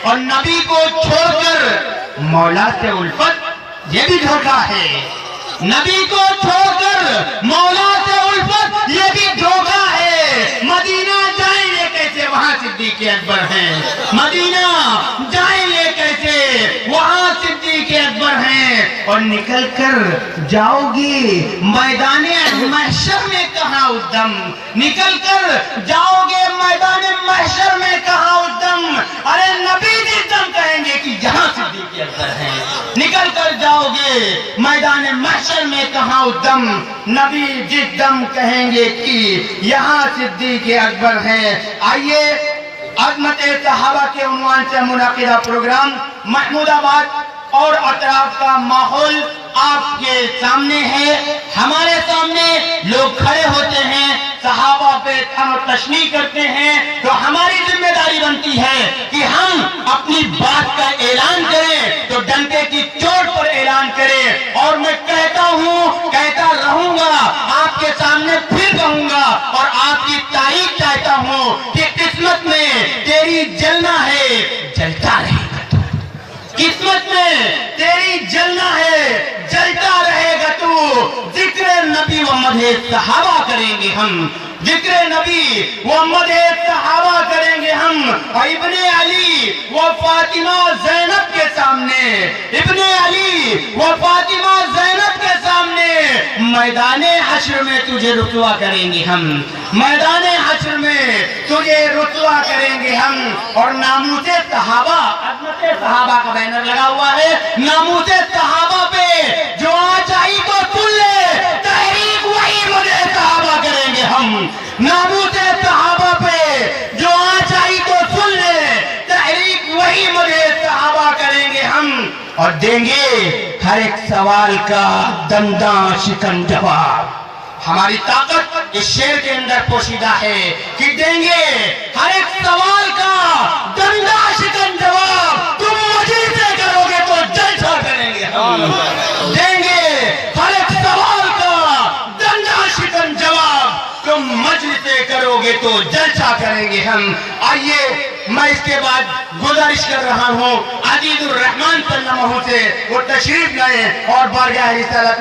اور نبی کو چھوڑ کر مولا سے الفت، یہ بھی دھوکہ ہے۔ نبی کو چھوڑ کر مولا سے الفت، یہ بھی دھوکہ ہے۔ مدینہ جائیں گے کیسے؟ وہاں صدیق اکبر ہیں۔ مدینہ جائیں گے کیسے؟ وہاں صدیق اکبر ہیں۔ اور نکل کر جاؤ گے میدان محشر میں کہاں ادم؟ نکل کر جاؤ گے میدان محشر میں کہاں ادم؟ ارے نبی جس دم کہیں گے کہ یہاں صدیق اکبر ہیں، نکل کر جاؤ گے میدان محشر میں کہاں ادم؟ نبی جس دم کہیں گے کہ یہاں صدیق اکبر ہیں۔ آئیے عظمت صحابہ کے عنوان سے منعقدہ پروگرام محمود آباد اور اطراف کا ماحول آپ کے سامنے ہے۔ ہمارے سامنے لوگ کھڑے ہوتے ہیں، صحابہ پہ تن و تشنیع کرتے ہیں، تو ہماری ذمہ داری بنتی ہے کہ ہم اپنی بات کا اعلان کریں تو ڈنکے کی چوٹ پر اعلان کریں۔ اور میں کہتا ہوں، کہتا رہوں گا، آپ کے سامنے پھر کہوں گا اور آپ کی تائید چاہتا ہوں کہ قسمت میں تیری جلنا ہے، جلتا رہے گا تو۔ قسمت میں تیری جلنا ہے، جلتا رہے گا تو۔ ذکر نبی و مدح صحابہ کریں گے ہم، ذکر نبی و مدح صحابہ کریں گے ہم۔ اور ابن علی و فاطمہ زینب کے سامنے، ابن علی و فاطمہ زینب کے سامنے میدان حشر میں تجھے رسوا کریں گے ہم، میدان حشر میں تجھے رسوا کریں گے ہم۔ اور ناموس صحابہ، عظمت صحابہ کا بینر لگا ہوا ہے، ناموس صحابہ پہ جو آج آئی تو سن لے، تحریک وہی مدح صحابہ کریں گے ہم۔ ناموس صحابہ پہ جو آج آئی تو سن لے، تحریک وہی مدح صحابہ کریں گے ہم۔ اور دیں گے ہر ایک سوال کا دنداں شکن جواب۔ ہماری طاقت اس شعر کے اندر پوشیدہ ہے کہ دیں گے ہر ایک سوال کا دنداں شکن جواب۔ تم مجلس سے کرو گے تو جلسہ کریں گے ہم، دیں گے ہر ایک سوال کا دنداں شکن جواب۔ تم مجلس سے کرو گے تو جلسہ کریں گے ہم۔ آئیے میں اس کے بعد گزارش کر رہا ہوں عزیز الرحمن صلی اللہ علیہ وسلم سے وہ تشریف لائیں اور بارگاہ رسالت